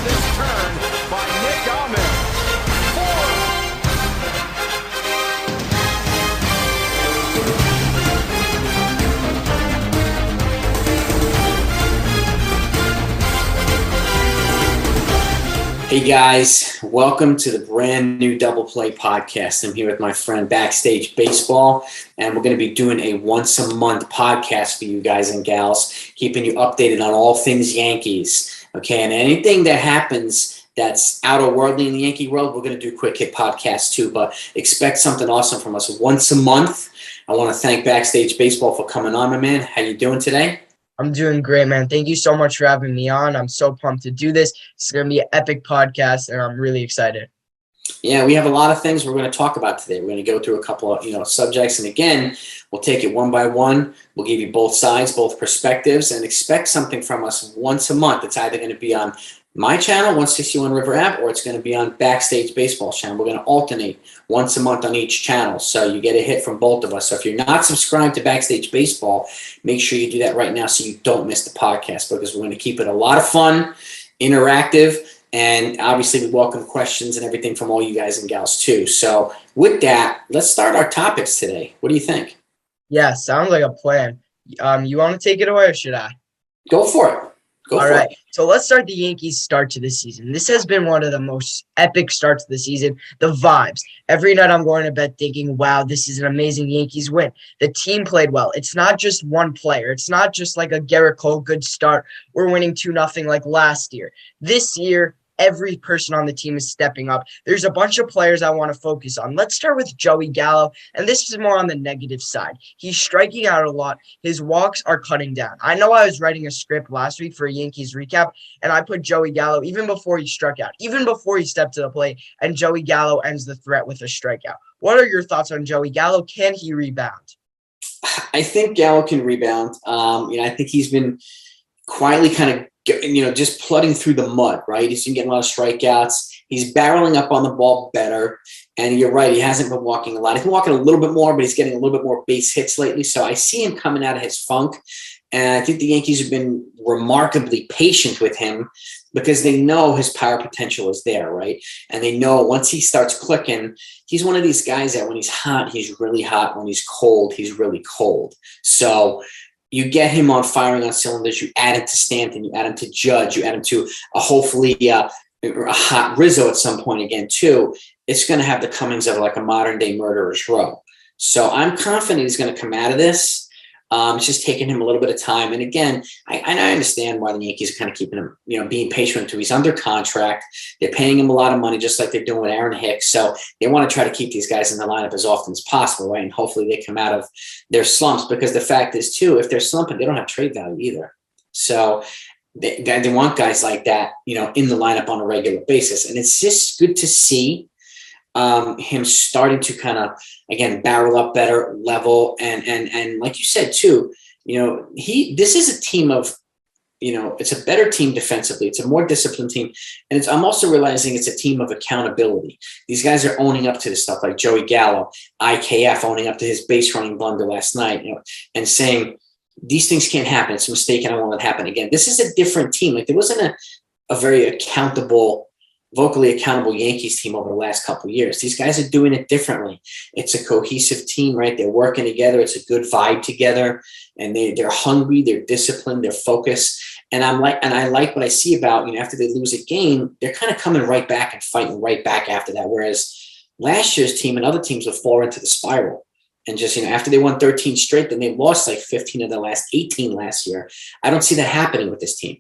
this turn by Nick Ahmed. 4. Hey guys, welcome to the brand new Double Play podcast. I'm here with my friend Backstage Baseball, and we're going to be doing a once a month podcast for you guys and gals, keeping you updated on all things Yankees. Okay, and anything that happens that's outer worldly in the Yankee world, we're going to do quick hit podcasts too, but expect something awesome from us once a month. I want to thank Backstage Baseball for coming on, my man. How you doing today? I'm doing great, man. Thank you so much for having me on. I'm so pumped to do this. It's going to be an epic podcast, and I'm really excited. Yeah, we have a lot of things we're going to talk about today. We're going to go through a couple of, subjects. And again, we'll take it one by one. We'll give you both sides, both perspectives, and expect something from us once a month. It's either going to be on my channel, 161 River App, or it's going to be on Backstage Baseball channel. We're going to alternate once a month on each channel, so you get a hit from both of us. So if you're not subscribed to Backstage Baseball, make sure you do that right now so you don't miss the podcast, because we're going to keep it a lot of fun, interactive, and obviously we welcome questions and everything from all you guys and gals too. So with that, let's start our topics today. What do you think? Yeah, sounds like a plan. You want to take it away, or should I? Go for it. All right. So let's start the Yankees' start to the season. This has been one of the most epic starts to the season. The vibes. Every night I'm going to bed thinking, wow, this is an amazing Yankees win. The team played well. It's not just one player. It's not just like a Garrett Cole good start. We're winning 2-0 like last year. This year, every person on the team is stepping up. There's a bunch of players I want to focus on. Let's start with Joey Gallo, and this is more on the negative side. He's striking out a lot. His walks are cutting down. I know I was writing a script last week for a Yankees recap, and I put Joey Gallo even before he struck out, even before he stepped to the plate, and Joey Gallo ends the threat with a strikeout. What are your thoughts on Joey Gallo? Can he rebound? I think Gallo can rebound. I think he's been quietly kind of just plodding through the mud, right? He's been getting a lot of strikeouts. He's barreling up on the ball better. And you're right, he hasn't been walking a lot. He's been walking a little bit more, but he's getting a little bit more base hits lately. So I see him coming out of his funk. And I think the Yankees have been remarkably patient with him because they know his power potential is there, right? And they know once he starts clicking, he's one of these guys that when he's hot, he's really hot. When he's cold, he's really cold. So you get him on firing on cylinders. You add him to Stanton. You add him to Judge. You add him to hopefully a hot Rizzo at some point again too. It's going to have the comings of like a modern day murderer's row. So I'm confident he's going to come out of this. It's just taking him a little bit of time. And again, I understand why the Yankees are kind of keeping him, being patient until he's under contract. They're paying him a lot of money, just like they're doing with Aaron Hicks. So they want to try to keep these guys in the lineup as often as possible, right? And hopefully they come out of their slumps, because the fact is too, if they're slumping, they don't have trade value either. So they want guys like that, in the lineup on a regular basis. And it's just good to see him starting to kind of, again, barrel up better, level, and like you said too, this is a team of, it's a better team defensively. It's a more disciplined team, and I'm also realizing it's a team of accountability. These guys are owning up to this stuff, like Joey Gallo, IKF owning up to his base running blunder last night, and saying these things can't happen. It's a mistake, and I won't let it happen again. This is a different team. Like there wasn't a very vocally accountable Yankees team over the last couple of years. These guys are doing it differently. It's a cohesive team, right? They're working together. It's a good vibe together, and they're hungry, they're disciplined, they're focused. And I like what I see about, after they lose a game, they're kind of coming right back and fighting right back after that. Whereas last year's team and other teams would fall into the spiral. And just, after they won 13 straight, then they lost like 15 of the last 18 last year. I don't see that happening with this team.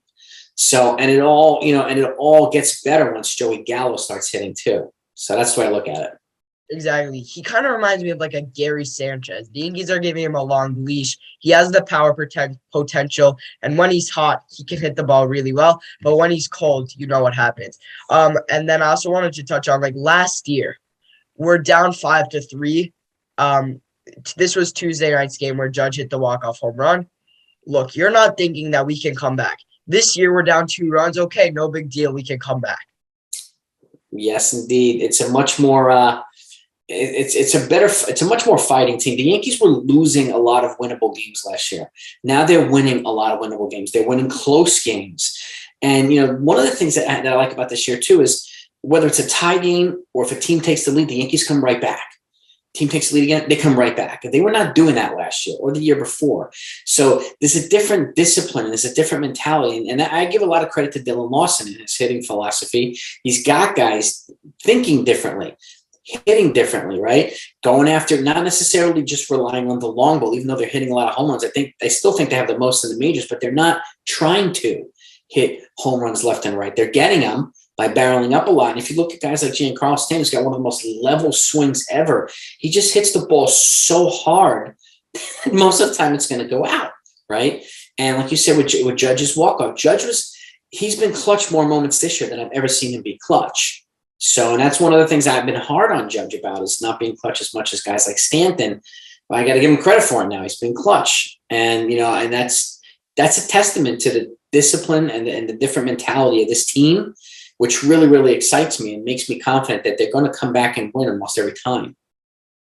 So, and it all gets better once Joey Gallo starts hitting too. So that's the way I look at it. Exactly. He kind of reminds me of like a Gary Sanchez. The Yankees are giving him a long leash. He has the power potential, and when he's hot, he can hit the ball really well. But when he's cold, you know what happens. And then I also wanted to touch on like last year, we're down 5-3. This was Tuesday night's game where Judge hit the walk-off home run. Look, you're not thinking that we can come back. This year we're down 2 runs. Okay, no big deal. We can come back. Yes, indeed. It's a much more it's a much more fighting team. The Yankees were losing a lot of winnable games last year. Now they're winning a lot of winnable games. They're winning close games. And, one of the things that I like about this year too is whether it's a tie game or if a team takes the lead, the Yankees come right back. Team takes the lead again, they come right back. They were not doing that last year or the year before. So there's a different discipline. There's a different mentality. And I give a lot of credit to Dylan Lawson and his hitting philosophy. He's got guys thinking differently, hitting differently, right? Going after, not necessarily just relying on the long ball, even though they're hitting a lot of home runs. I still think they have the most in the majors, but they're not trying to hit home runs left and right. They're getting them by barreling up a lot. And if you look at guys like Giancarlo Stanton, who's got one of the most level swings ever, he just hits the ball so hard, most of the time it's going to go out, right? And like you said, with Judge's walk-off, he's been clutch more moments this year than I've ever seen him be clutch. So, and that's one of the things I've been hard on Judge about, is not being clutch as much as guys like Stanton. But I got to give him credit for it now. He's been clutch. And, and that's a testament to the discipline and the different mentality of this team, which really, really excites me and makes me confident that they're going to come back and win almost every time.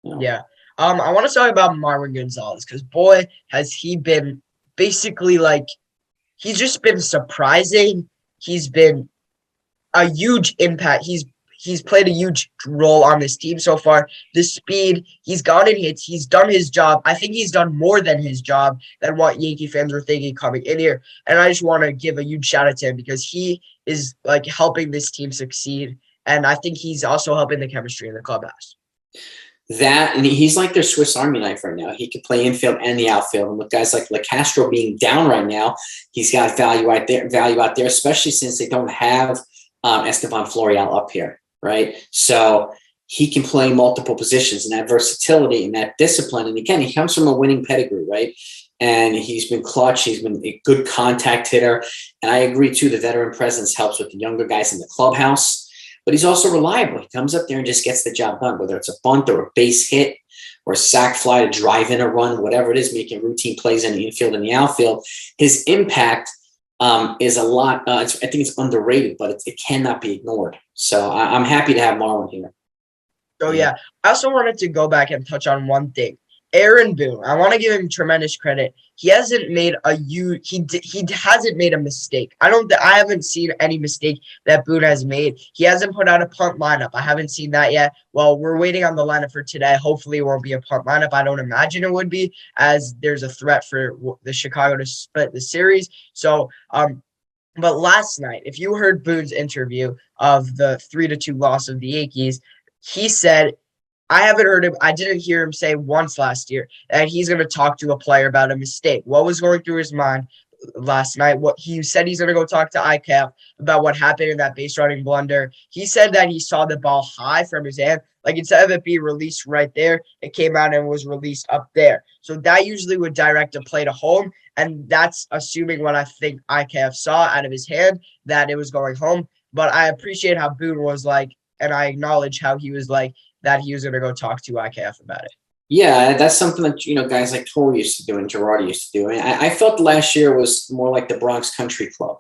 Yeah. I want to talk about Marvin Gonzalez, because, boy, has he been basically he's just been surprising. He's been a huge impact. He's played a huge role on this team so far. The speed, he's gotten hits. He's done his job. I think he's done more than his job than what Yankee fans were thinking coming in here. And I just want to give a huge shout out to him, because he is helping this team succeed. And I think he's also helping the chemistry in the clubhouse. That, and he's like their Swiss Army knife right now. He can play infield and the outfield. And with guys like LeCastro being down right now, he's got value out there, especially since they don't have Esteban Florial up here, right? So he can play multiple positions, and that versatility and that discipline. And again, he comes from a winning pedigree, right? And he's been clutch. He's been a good contact hitter. And I agree, too, the veteran presence helps with the younger guys in the clubhouse. But he's also reliable. He comes up there and just gets the job done, whether it's a bunt or a base hit or a sac fly to drive in a run, whatever it is, making routine plays in the infield and the outfield. His impact is a lot. I think it's underrated, but it cannot be ignored. So I'm happy to have Marlon here. So, yeah, I also wanted to go back and touch on one thing. Aaron Boone, I want to give him tremendous credit. He hasn't made he hasn't made a mistake. I haven't seen any mistake that Boone has made. He hasn't put out a punt lineup. I haven't seen that yet. Well, we're waiting on the lineup for today. Hopefully it won't be a punt lineup. I don't imagine it would be, as there's a threat for the Chicago to split the series. So, but last night, if you heard Boone's interview of the 3-2 loss of the Yankees, he said, I haven't heard him. I didn't hear him say once last year that he's going to talk to a player about a mistake. What was going through his mind last night? What he said, he's going to go talk to ICAF about what happened in that base running blunder. He said that he saw the ball high from his hand. Instead of it being released right there, it came out and was released up there. So that usually would direct a play to home. And that's assuming what I think ICAF saw out of his hand, that it was going home. But I appreciate how Boone was and I acknowledge how he was that he was going to go talk to IKF about it. Yeah, that's something that, guys like Torrey used to do and Girardi used to do. And I felt last year was more like the Bronx Country Club.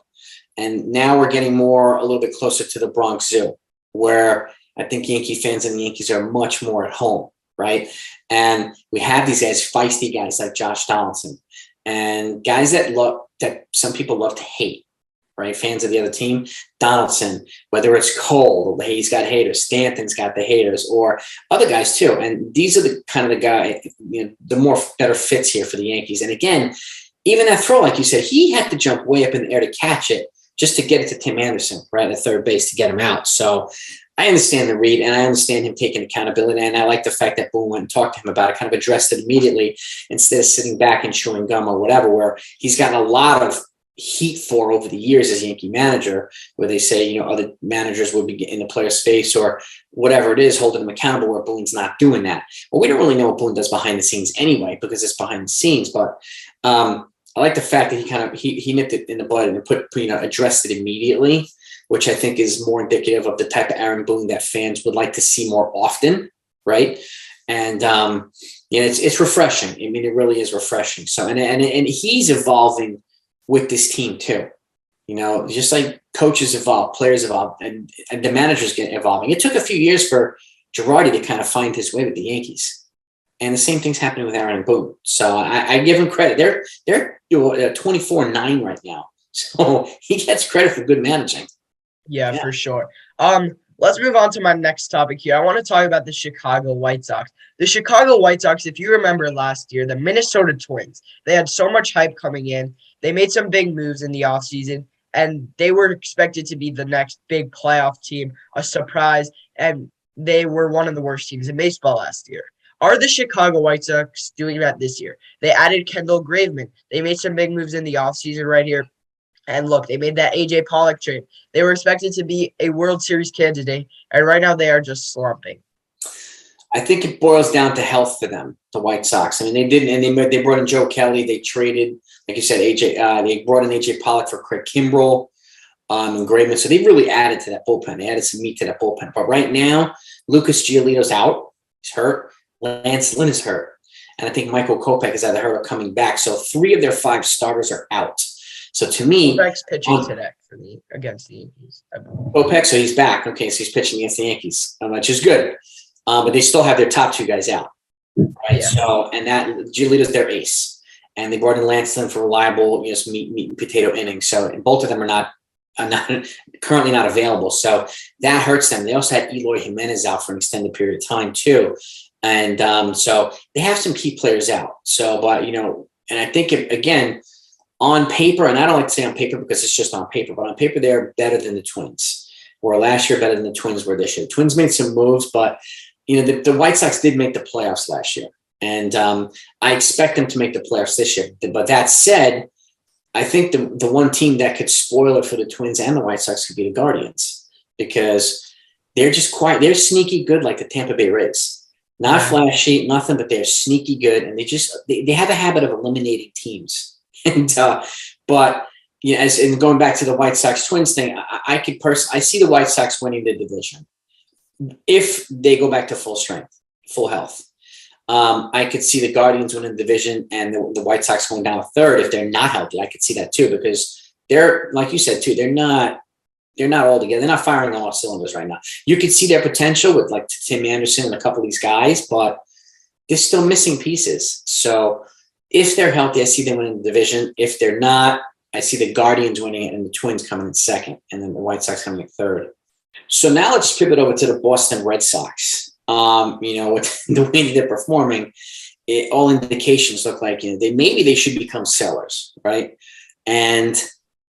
And now we're getting a little bit closer to the Bronx Zoo, where I think Yankee fans and the Yankees are much more at home, right? And we have these guys, feisty guys like Josh Donaldson, and guys that some people love to hate, right? Fans of the other team. Donaldson, whether it's Cole, he's got haters. Stanton's got the haters, or other guys too. And these are the kind of the guy, the more better fits here for the Yankees. And again, even that throw, like you said, he had to jump way up in the air to catch it just to get it to Tim Anderson, right at third base, to get him out. So I understand the read, and I understand him taking accountability. And I like the fact that Boone went and talked to him about it, kind of addressed it immediately instead of sitting back and chewing gum or whatever, where he's gotten a lot of heat for over the years as Yankee manager, where they say, other managers would be in the player's face or whatever it is, holding him accountable, where Boone's not doing that. Well, we don't really know what Boone does behind the scenes anyway, because it's behind the scenes. But I like the fact that he nipped it in the bud and addressed it immediately, which I think is more indicative of the type of Aaron Boone that fans would like to see more often, right? And it's refreshing. I mean, it really is refreshing. So and he's evolving with this team too, just like coaches evolve, players evolve, and the managers get evolving. It took a few years for Girardi to kind of find his way with the Yankees, and the same thing's happening with Aaron and Boone. So I give him credit. They're 24-9 right now So he gets credit for good managing. Yeah, for sure. Let's move on to my next topic here. I want to talk about the Chicago White Sox. The Chicago White Sox, if you remember last year, the Minnesota Twins, they had so much hype coming in. They made some big moves in the offseason, and they were expected to be the next big playoff team, a surprise, and they were one of the worst teams in baseball last year. Are the Chicago White Sox doing that this year? They added Kendall Graveman. They made some big moves in the offseason right here. And look, they made that A.J. Pollock trade. They were expected to be a World Series candidate, and right now they are just slumping. I think it boils down to health for them, the White Sox. I mean, they didn't, and they brought in Joe Kelly. They traded, like you said, they brought in A.J. Pollock for Craig Kimbrell and Graveman. So they really added to that bullpen. They added some meat to that bullpen. But right now, Lucas Giolito's out. He's hurt. Lance Lynn is hurt. And I think Michael Kopech is either hurt or coming back. So 3 of their 5 starters are out. So to me, Kopech's pitching today against the Yankees. Kopech, so he's back. Okay, so he's pitching against the Yankees, which is good. But they still have their top 2 guys out, right? Yeah. So, and that Giolito's their ace, and they brought in Lance Lynn for reliable, meat and potato innings. So, and both of them are not currently not available. So that hurts them. They also had Eloy Jimenez out for an extended period of time too, and so they have some key players out. So, but and I think again. On paper, and I don't like to say on paper because it's just on paper, but on paper, they're better than the Twins. Or last year, better than the Twins were this year. Twins made some moves, but, the White Sox did make the playoffs last year. And I expect them to make the playoffs this year. But that said, I think the one team that could spoil it for the Twins and the White Sox could be the Guardians because they're just they're sneaky good like the Tampa Bay Rays. Not flashy, nothing, but they're sneaky good. And they have a habit of eliminating teams. And but as in going back to the White Sox Twins thing, I see the White Sox winning the division if they go back to full strength, full health. I could see the Guardians winning the division and the White Sox going down a third if they're not healthy. I could see that too because they're like you said too. They're not all together. They're not firing on all cylinders right now. You could see their potential with like Tim Anderson and a couple of these guys, but they're still missing pieces. So. If they're healthy, I see them winning the division. If they're not, I see the Guardians winning it and the Twins coming in second, and then the White Sox coming in third. So now let's pivot over to the Boston Red Sox. With the way that they're performing, all indications look like maybe they should become sellers, right? And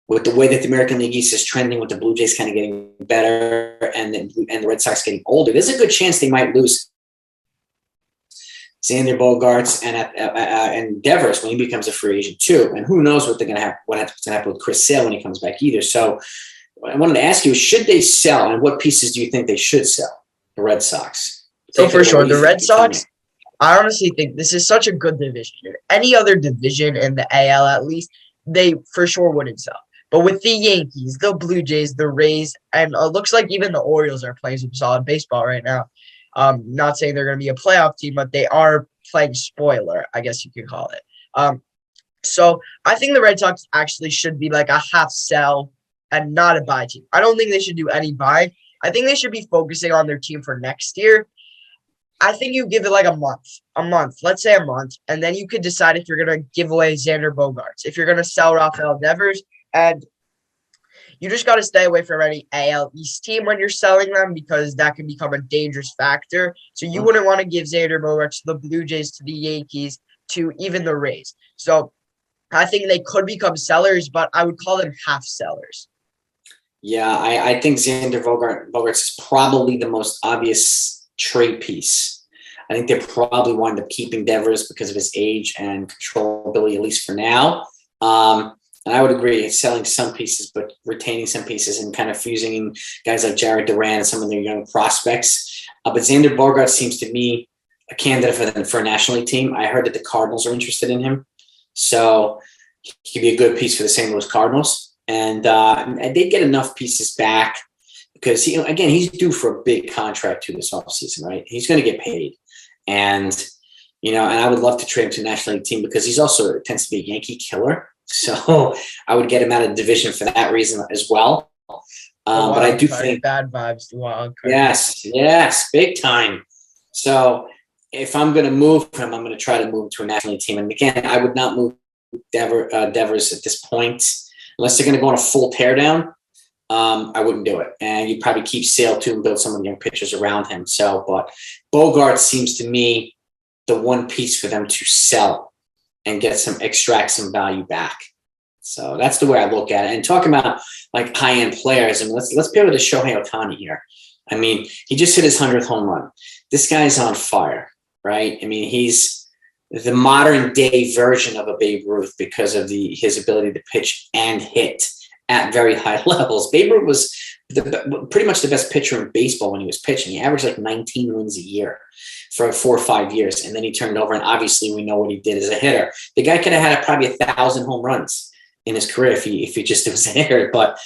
with the way that the American League East is trending, with the Blue Jays kind of getting better and the Red Sox getting older, there's a good chance they might lose Xander Bogaerts and Devers when he becomes a free agent too. And who knows what happens to happen with Chris Sale when he comes back either. So I wanted to ask you, should they sell and what pieces do you think they should sell, the Red Sox? So for sure, the Red Sox, I honestly think this is such a good division here. Any other division in the AL at least, they for sure wouldn't sell. But with the Yankees, the Blue Jays, the Rays, and it looks like even the Orioles are playing some solid baseball right now. Not saying they're going to be a playoff team, but they are playing spoiler, I guess you could call it. So I think the Red Sox actually should be like a half sell and not a buy team. I don't think they should do any buy. I think they should be focusing on their team for next year. I think you give it like a month, let's say a month, and then you could decide if you're going to give away Xander Bogaerts, if you're going to sell Rafael Devers, and you just got to stay away from any AL East team when you're selling them because that can become a dangerous factor. So you wouldn't want to give Xander Bogaerts to the Blue Jays, to the Yankees, to even the Rays. So I think they could become sellers, but I would call them half sellers. Yeah, I think Xander Bogaerts is probably the most obvious trade piece. I think they probably wind up keeping Devers because of his age and controllability, at least for now. And I would agree, selling some pieces, but retaining some pieces and kind of fusing guys like Jared Duran and some of their young prospects. But Xander Bogaerts seems to me a candidate for a National League team. I heard that the Cardinals are interested in him. So he could be a good piece for the St. Louis Cardinals. And they'd get enough pieces back because, he's due for a big contract too this offseason, right? He's going to get paid. And I would love to trade him to a National League team because he's also tends to be a Yankee killer. So I would get him out of the division for that reason as well. But I do think bad vibes to wild card. Yes, big time. So if I'm going to move him, I'm going to try to move to a National League team. And again, I would not move Devers at this point unless they're going to go on a full teardown, I wouldn't do it. And you'd probably keep Sale too and build some of the young pitchers around him. So, but Bogart seems to me the one piece for them to sell and extract some value back. So that's the way I look at it. And talking about like high-end players, and let's pivot to Shohei Otani here. I mean, he just hit his 100th home run. This guy's on fire, right? I mean, he's the modern day version of a Babe Ruth because of his ability to pitch and hit at very high levels. Babe Ruth was pretty much the best pitcher in baseball when he was pitching. He averaged like 19 wins a year for 4 or 5 years, and then he turned over, and obviously we know what he did as a hitter. The guy could have had probably 1,000 home runs in his career if he just was a hitter. But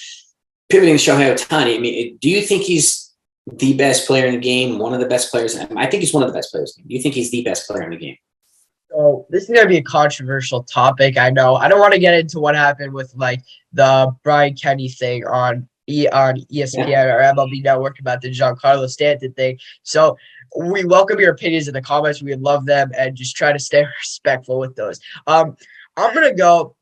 pivoting to Shohei Otani, I mean, do you think he's the best player in the game, one of the best players? I think he's one of the best players in the game. Do you think he's the best player in the game? So this is going to be a controversial topic. I know. I don't want to get into what happened with like the Brian Kenny thing on ESPN or MLB Network about the Giancarlo Stanton thing. So we welcome your opinions in the comments. We would love them, and just try to stay respectful with those. I'm going to go.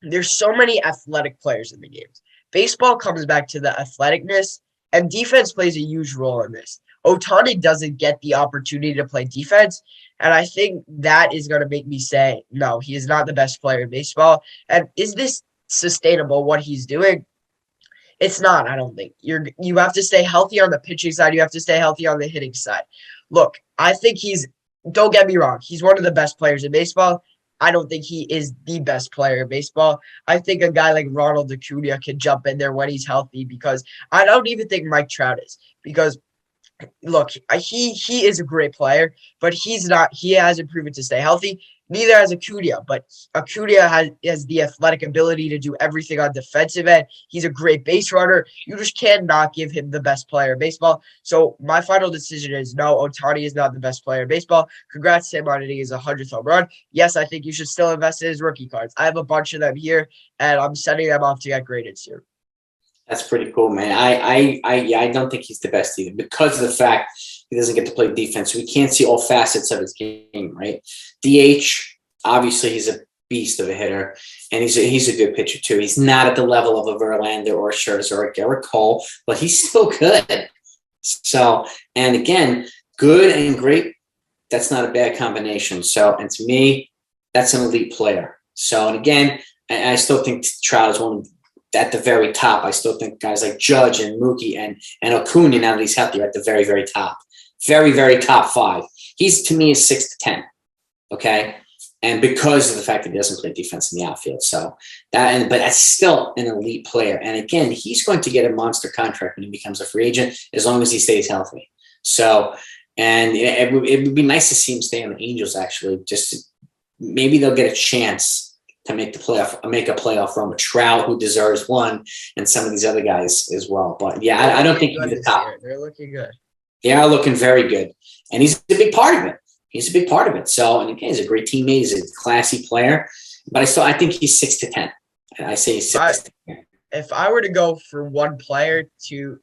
There's so many athletic players in the games. Baseball comes back to the athleticness, and defense plays a huge role in this. Otani doesn't get the opportunity to play defense, and I think that is going to make me say, no, he is not the best player in baseball. And is this sustainable, what he's doing? It's not, I don't think. You have to stay healthy on the pitching side. You have to stay healthy on the hitting side. Look, I think don't get me wrong, he's one of the best players in baseball. I don't think he is the best player in baseball. I think a guy like Ronald Acuna can jump in there when he's healthy, because I don't even think Mike Trout is. Because, look, he is a great player, but he's not. He hasn't proven to stay healthy. Neither has Acuna, but Acuna has the athletic ability to do everything on defensive end. He's a great base runner. You just cannot give him the best player in baseball. So my final decision is no, Otani is not the best player in baseball. Congrats to him on hitting his 100th home run. Yes, I think you should still invest in his rookie cards. I have a bunch of them here, and I'm sending them off to get graded soon. That's pretty cool, man. I don't think he's the best either, because of the fact he doesn't get to play defense. We can't see all facets of his game, right? DH, obviously, he's a beast of a hitter, and he's a good pitcher too. He's not at the level of a Verlander or a Scherzer or a Gerrit Cole, but he's still good. So, and again, good and great, that's not a bad combination. So, and to me, that's an elite player. So, and again, I still think Trout is one of at the very top. I still think guys like Judge and Mookie and Acuna, now that he's healthy, are at the very, very top. Very, very top 5. He's, to me, is 6 to 10. Okay. And because of the fact that he doesn't play defense in the outfield. So but that's still an elite player. And again, he's going to get a monster contract when he becomes a free agent, as long as he stays healthy. So, and it would be nice to see him stay on the Angels, actually. Maybe they'll get a chance to make a playoff run with Trout, who deserves one, and some of these other guys as well. But yeah, I don't think he's the top. They're looking good. They are looking very good. And he's a big part of it. So, and again, he's a great teammate. He's a classy player. But I think he's 6 to 10. I say he's 6 to 10. If I were to go for one team,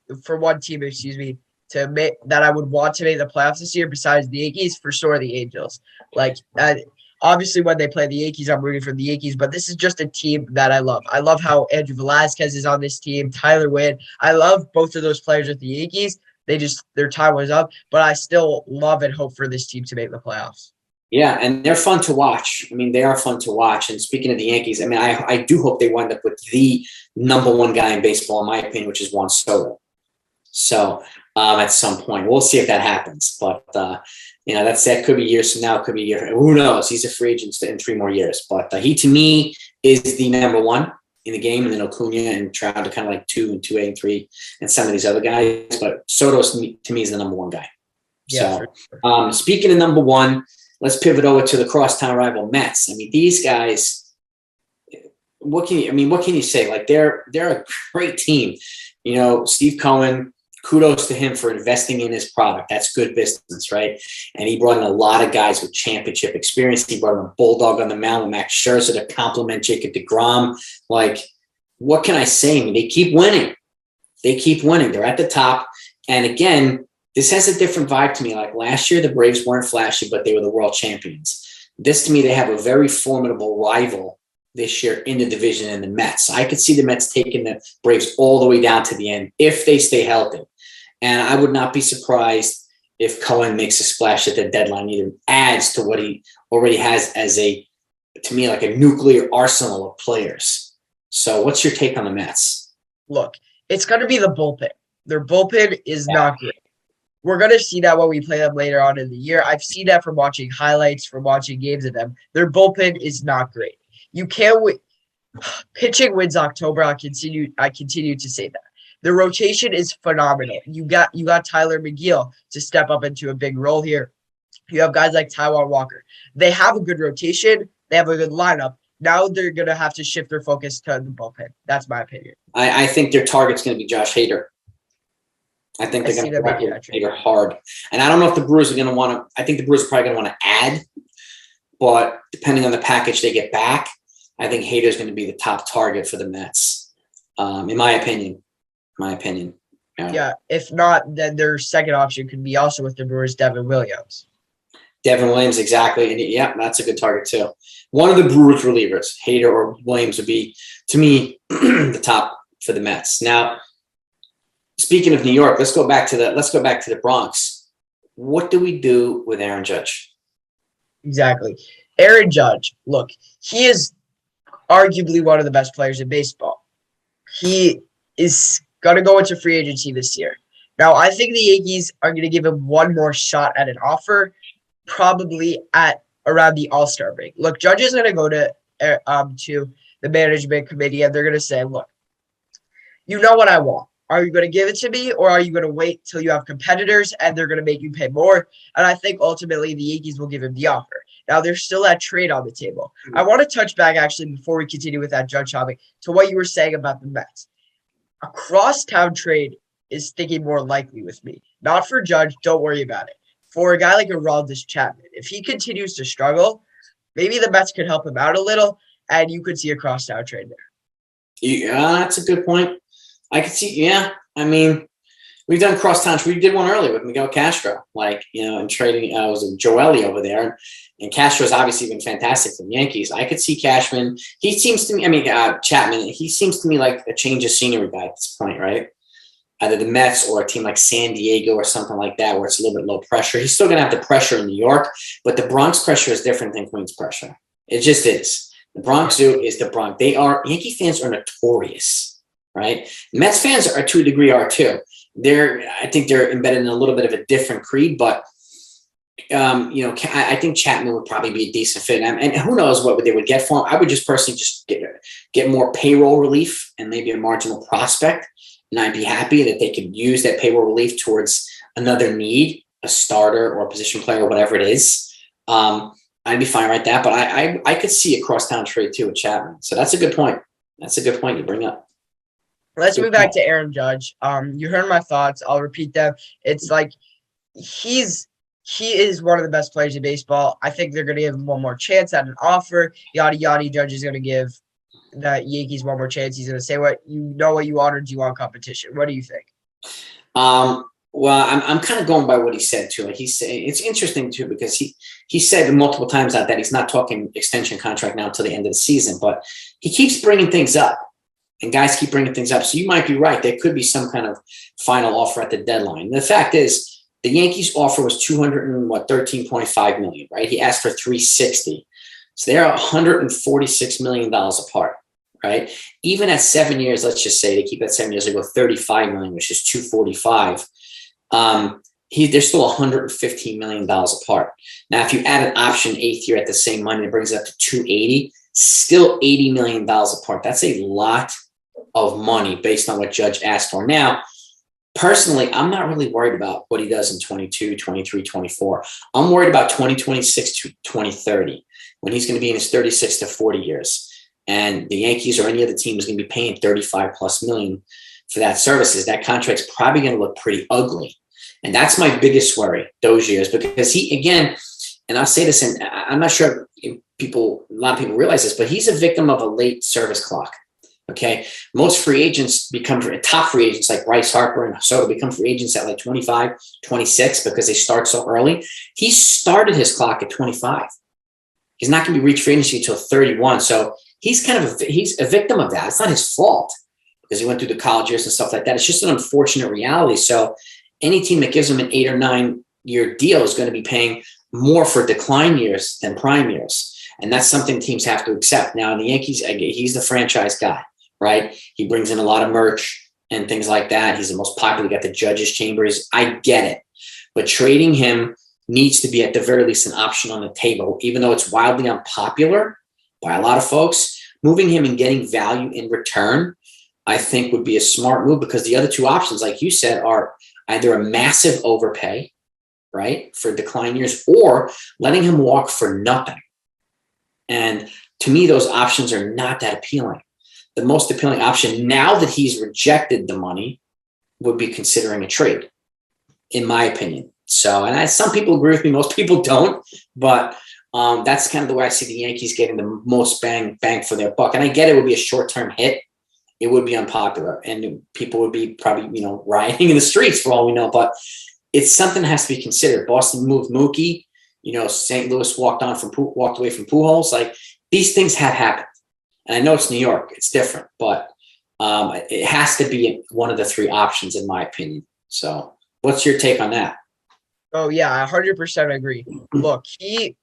to make that I would want to make the playoffs this year, besides the Yankees, for sure the Angels. Obviously, when they play the Yankees, I'm rooting for the Yankees, but this is just a team that I love. I love how Andrew Velazquez is on this team, Tyler Wynn. I love both of those players with the Yankees. Their time was up, but I still love and hope for this team to make the playoffs. Yeah, and they're fun to watch. I mean, they are fun to watch. And speaking of the Yankees, I mean, I do hope they wind up with the number one guy in baseball, in my opinion, which is Juan Soto. So at some point, we'll see if that happens. But that could be years from now. It could be a year. Who knows? He's a free agent in 3 more years. But he, to me, is the number one in the game, and then Acuna and Trout are kind of like 2 and 2A and 3, and some of these other guys. But Soto, to me, is the number one guy. Yeah, so, speaking of number one, let's pivot over to the crosstown rival Mets. I mean, these guys. What can you say? Like they're a great team. Steve Cohen. Kudos to him for investing in his product. That's good business, right? And he brought in a lot of guys with championship experience. He brought in a bulldog on the mound with Max Scherzer to complement Jacob deGrom. Like, what can I say? I mean, they keep winning. They're at the top. And again, this has a different vibe to me. Like last year, the Braves weren't flashy, but they were the world champions. This, to me, they have a very formidable rival this year in the division and the Mets. I could see the Mets taking the Braves all the way down to the end if they stay healthy. And I would not be surprised if Cohen makes a splash at the deadline, either adds to what he already has as to me, like a nuclear arsenal of players. So what's your take on the Mets? Look, it's going to be the bullpen. Their bullpen is not great. We're going to see that when we play them later on in the year. I've seen that from watching highlights, from watching games of them. Their bullpen is not great. You can't win. Pitching wins October. I continue to say that. The rotation is phenomenal. You got Tyler McGill to step up into a big role here. You have guys like Taijuan Walker. They have a good rotation. They have a good lineup. Now they're going to have to shift their focus to the bullpen. That's my opinion. I think their target's going to be Josh Hader. I think they're going to go Hader hard. And I don't know if the Brewers are going to want to – I think the Brewers are probably going to want to add. But depending on the package they get back, I think Hader's going to be the top target for the Mets, in my opinion. Yeah, if not, then their second option could be also with the Brewers, Devin Williams. Devin Williams, exactly. And yeah, that's a good target too. One of the Brewers relievers, Hader or Williams, would be, to me, the top for the Mets. Now, speaking of New York, let's go back to the Bronx. What do we do with Aaron Judge? Exactly. Aaron Judge, look, he is arguably one of the best players in baseball. He is going to go into free agency this year. Now, I think the Yankees are going to give him one more shot at an offer, probably at around the All-Star break. Look, Judge is going to go to the management committee, and they're going to say, look, you know what I want. Are you going to give it to me, or are you going to wait till you have competitors and they're going to make you pay more? And I think ultimately the Yankees will give him the offer. Now, there's still that trade on the table. I want to touch back, actually, before we continue with that Judge topic, to what you were saying about the Mets. A crosstown trade is thinking more likely with me. Not for Judge, don't worry about it. For a guy like Aroldis Chapman, if he continues to struggle, maybe the Mets could help him out a little, and you could see a crosstown trade there. Yeah, that's a good point. I could see, yeah. I mean, we've done crosstown. We did one earlier with Miguel Castro, and trading was Joely over there. And Castro's obviously been fantastic for the Yankees. I could see Chapman. He seems to me like a change of scenery guy at this point, right? Either the Mets or a team like San Diego or something like that, where it's a little bit low pressure. He's still going to have the pressure in New York, but the Bronx pressure is different than Queens pressure. It just is. The Bronx Zoo is the Bronx. Yankee fans are notorious, right? Mets fans are to a degree are too. I think they're embedded in a little bit of a different creed, but I think Chapman would probably be a decent fit. And who knows what they would get for him. I would just personally just get more payroll relief and maybe a marginal prospect. And I'd be happy that they could use that payroll relief towards another need, a starter or a position player, whatever it is. I'd be fine with that. But I could see a crosstown trade too with Chapman. So that's a good point. That's a good point you bring up. Let's move back to Aaron Judge. You heard my thoughts. I'll repeat them. It's like he is one of the best players in baseball. I think they're going to give him one more chance at an offer. Yada, yada. Judge is going to give the Yankees one more chance. He's going to say what you want, or do you want competition? What do you think? Well, I'm kind of going by what he said too. Like he's saying, it's interesting too because he said multiple times that he's not talking extension contract now until the end of the season, but he keeps bringing things up, and guys keep bringing things up. So you might be right. There could be some kind of final offer at the deadline. The fact is, the Yankees' offer was $13.5 million, right? He asked for $360. So they're $146 million apart, right? Even at 7 years, let's just say they keep that 7 years, they go $35 million, which is $245. They're still $115 million apart. Now, if you add an option 8th year at the same money, it brings it up to $280, still $80 million apart. That's a lot of money based on what Judge asked for. Now, personally, I'm not really worried about what he does in 22, 23, 24. I'm worried about 2026 to 2030 when he's going to be in his 36 to 40 years. And the Yankees or any other team is going to be paying $35+ million for that services. That contract's probably going to look pretty ugly. And that's my biggest worry those years, because he, again, and I'll say this, and I'm not sure if a lot of people realize this, but he's a victim of a late service clock. Okay. Most free agents top free agents like Bryce Harper and Soto become free agents at like 25, 26 because they start so early. He started his clock at 25. He's not going to be reached free agency until 31. So he's he's a victim of that. It's not his fault because he went through the college years and stuff like that. It's just an unfortunate reality. So any team that gives him an 8 or 9 year deal is going to be paying more for decline years than prime years. And that's something teams have to accept. Now, in the Yankees, he's the franchise guy, right? He brings in a lot of merch and things like that. He's the most popular. He got the judges' chambers. I get it. But trading him needs to be at the very least an option on the table, even though it's wildly unpopular by a lot of folks. Moving him and getting value in return, I think, would be a smart move, because the other two options, like you said, are either a massive overpay, right, for decline years, or letting him walk for nothing. And to me, those options are not that appealing. The most appealing option, now that he's rejected the money, would be considering a trade, in my opinion. So, and some people agree with me, most people don't, but that's kind of the way I see the Yankees getting the most bang for their buck. And I get it would be a short-term hit. It would be unpopular, and people would be probably, rioting in the streets for all we know, but it's something that has to be considered. Boston moved Mookie, St. Louis walked away from Pujols. Like, these things have happened. And I know it's New York, it's different, but it has to be one of the three options, in my opinion. So what's your take on that? Oh, yeah, I 100% agree. Look, he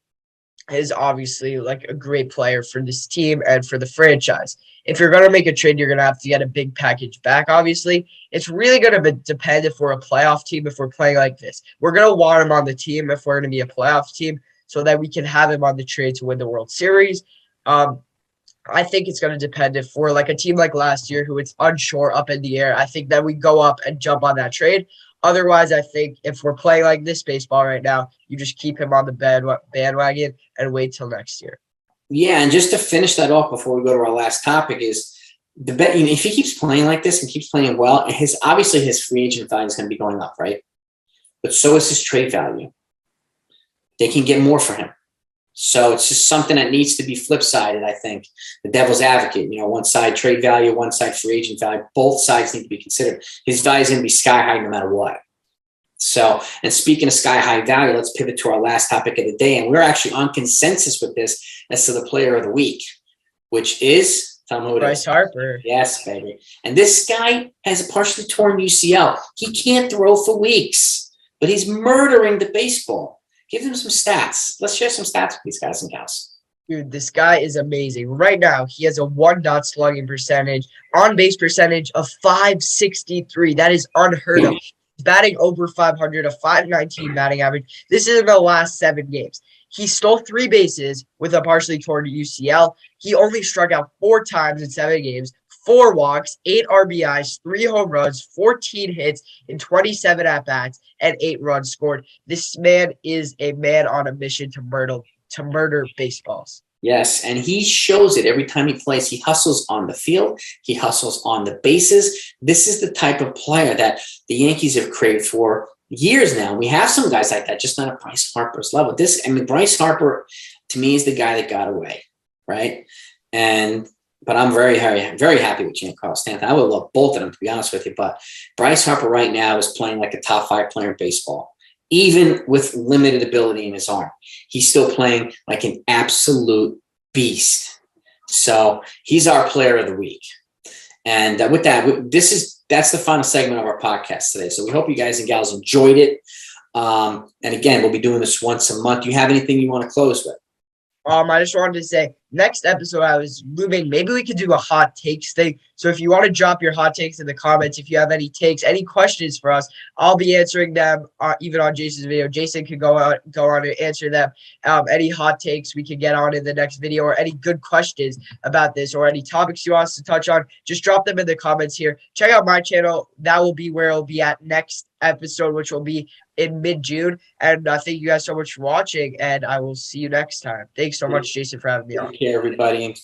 is obviously like a great player for this team and for the franchise. If you're going to make a trade, you're going to have to get a big package back, obviously. It's really going to depend if we're a playoff team, if we're playing like this. We're going to want him on the team if we're going to be a playoff team so that we can have him on the trade to win the World Series. I think it's going to depend if we're like a team like last year who it's unsure, up in the air. I think that we go up and jump on that trade. Otherwise, I think if we're playing like this baseball right now, you just keep him on the bandwagon and wait till next year. Yeah, and just to finish that off before we go to our last topic is the bet. If he keeps playing like this and keeps playing well, obviously his free agent value is going to be going up, right? But so is his trade value. They can get more for him. So it's just something that needs to be flip-sided, I think. The devil's advocate, one side trade value, one side free agent value. Both sides need to be considered. His value is going to be sky high no matter what. So, and speaking of sky high value, let's pivot to our last topic of the day. And we're actually on consensus with this as to the player of the week, which is, tell me who it is. Bryce Harper. Yes, baby. And this guy has a partially torn UCL. He can't throw for weeks, but he's murdering the baseball. Give them some stats. Let's share some stats with these guys and gals. Dude, this guy is amazing. Right now, he has a 1-dot slugging percentage, on-base percentage of .563. That is unheard of. He's batting over 500, a .519 batting average. This is in the last 7 games. He stole 3 bases with a partially torn UCL. He only struck out 4 times in 7 games, 4 walks, 8 RBIs, 3 home runs, 14 hits in 27 at-bats, and 8 runs scored. This man is a man on a mission to murder baseballs. Yes, and he shows it every time he plays. He hustles on the field. He hustles on the bases. This is the type of player that the Yankees have craved for years now. We have some guys like that, just not at Bryce Harper's level. Bryce Harper, to me, is the guy that got away, right? But I'm very, very, very happy with Giancarlo Stanton. I would love both of them, to be honest with you. But Bryce Harper right now is playing like a top 5 player in baseball. Even with limited ability in his arm, he's still playing like an absolute beast. So he's our player of the week. And with that, that's the final segment of our podcast today. So we hope you guys and gals enjoyed it. And again, we'll be doing this once a month. Do you have anything you want to close with? I just wanted to say, next episode I was looming, maybe we could do a hot takes thing. So if you want to drop your hot takes in the comments, if you have any takes, any questions for us, I'll be answering them even on Jason's video. Jason can go on and answer them. Any hot takes we can get on in the next video, or any good questions about this, or any topics you want us to touch on, just drop them in the comments here. Check out my channel. That will be where it'll be at next episode, which will be in mid-June. And thank you guys so much for watching, and I will see you next time. Thanks so much, Jason, for having me on. Take care, everybody.